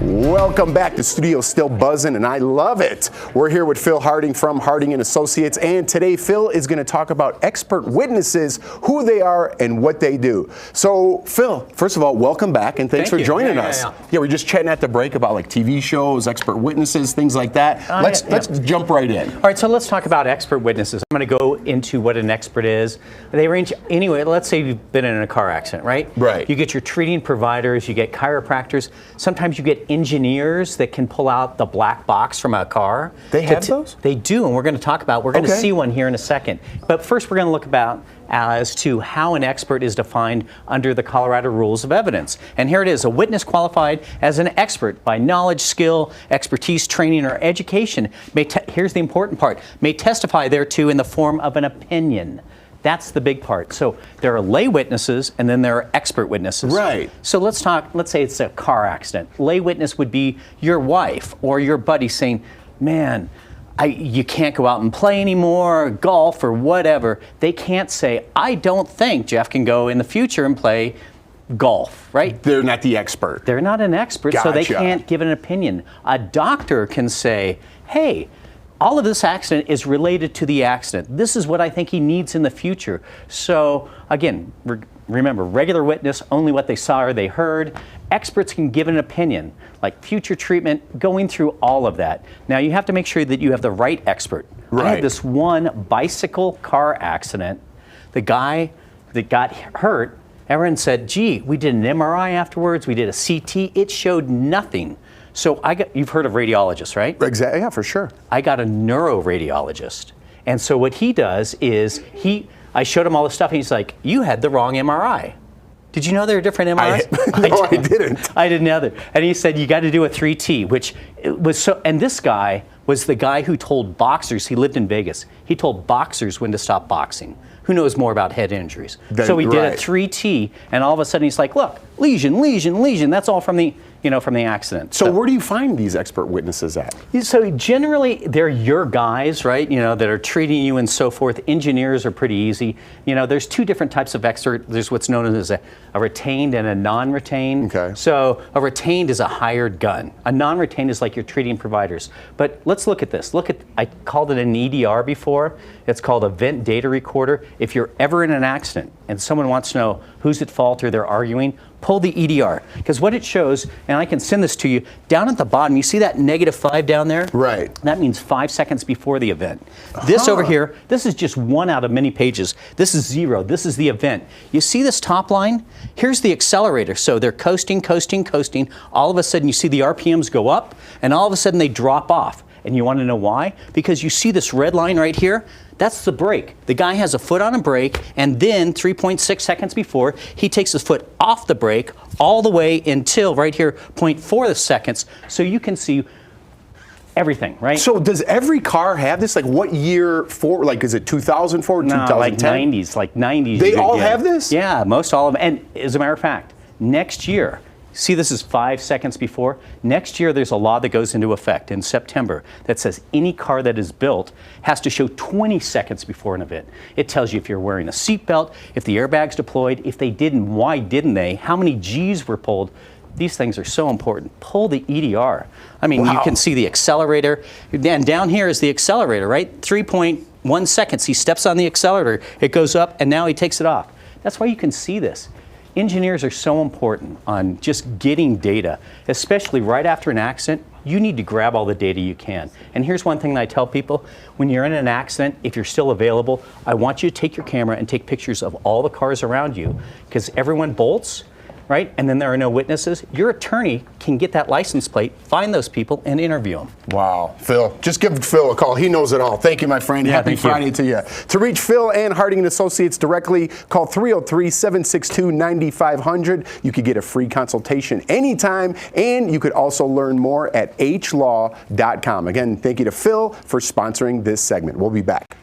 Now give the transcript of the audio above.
Welcome back. The studio's still buzzing, and I love it. We're here with Phil Harding from Harding & Associates, and today Phil is going to talk about expert witnesses, who they are, and what they do. So, Phil, first of all, welcome back, and thanks for joining us. Yeah, we're just chatting at the break about like TV shows, expert witnesses, things like that. Let's jump right in. All right, so let's talk about expert witnesses. I'm going to go into what an expert is. They range anyway. Let's say you've been in a car accident, right? Right. You get your treating providers, you get chiropractors. Sometimes you get engineers that can pull out the black box from a car. They have those? They do, and we're going to talk about. We're going to see one here in a second. But first, we're going to look about as to how an expert is defined under the Colorado Rules of Evidence. And here it is: a witness qualified as an expert by knowledge, skill, expertise, training, or education here's the important part, may testify thereto in the form of an opinion. That's the big part. So there are lay witnesses and then there are expert witnesses. Right. So let's say it's a car accident. Lay witness would be your wife or your buddy saying, man, you can't go out and play anymore, golf or whatever. They can't say, I don't think Jeff can go in the future and play golf, right? They're not the expert. They're not an expert, so they can't give an opinion. A doctor can say, hey, all of this accident is related to the accident. This is what I think he needs in the future. So again, remember, regular witness, only what they saw or they heard. Experts can give an opinion, like future treatment, going through all of that. Now you have to make sure that you have the right expert. Right. I had this one bicycle car accident. The guy that got hurt, everyone said, gee, we did an MRI afterwards, we did a CT, it showed nothing. So you've heard of radiologists, right? Exactly, yeah, for sure. I got a neuroradiologist. And so what he does is I showed him all the stuff and he's like, you had the wrong MRI. Did you know there are different MRIs? No, I didn't. I didn't either. And he said, you got to do a 3T, which was so, and this guy was the guy who told boxers, he lived in Vegas, he told boxers when to stop boxing. Who knows more about head injuries? So he did a 3T, and all of a sudden he's like, look, lesion, lesion, lesion, that's all from the accident. So where do you find these expert witnesses at? So generally, they're your guys, right? That are treating you and so forth. Engineers are pretty easy. There's two different types of expert. There's what's known as a retained and a non-retained. Okay. So a retained is a hired gun. A non-retained is like your treating providers. But let's look at this. I called it an EDR before. It's called Event Data Recorder. If you're ever in an accident and someone wants to know who's at fault or they're arguing, pull the EDR, because what it shows, and I can send this to you, down at the bottom, you see that -5 down there? Right. That means 5 seconds before the event. This over here, this is just one out of many pages. This is 0. This is the event. You see this top line? Here's the accelerator. So they're coasting, coasting, coasting. All of a sudden you see the RPMs go up, and all of a sudden they drop off. And you want to know why? Because you see this red line right here? That's the brake. The guy has a foot on a brake, and then 3.6 seconds before, he takes his foot off the brake all the way until right here, 0.4 seconds, so you can see everything, right? So does every car have this? Like what year for? Like is it 2004, 2010? Like 90s, like 90s. They all have this? Yeah, most all of them. And as a matter of fact, next year, see, this is 5 seconds before. Next year, there's a law that goes into effect in September that says any car that is built has to show 20 seconds before an event. It tells you if you're wearing a seatbelt, if the airbag's deployed, if they didn't, why didn't they, how many G's were pulled. These things are so important. Pull the EDR. I mean, you can see the accelerator. And down here is the accelerator, right? 3.1 seconds. He steps on the accelerator. It goes up, and now he takes it off. That's why you can see this. Engineers are so important on just getting data, especially right after an accident. You need to grab all the data you can. And here's one thing that I tell people: when you're in an accident, if you're still available, I want you to take your camera and take pictures of all the cars around you, because everyone bolts, right? And then there are no witnesses. Your attorney can get that license plate, find those people, and interview them. Wow. Phil, just give Phil a call. He knows it all. Thank you, my friend. Happy Friday to you. To reach Phil and Harding & Associates directly, call 303-762-9500. You could get a free consultation anytime, and you could also learn more at hlaw.com. Again, thank you to Phil for sponsoring this segment. We'll be back.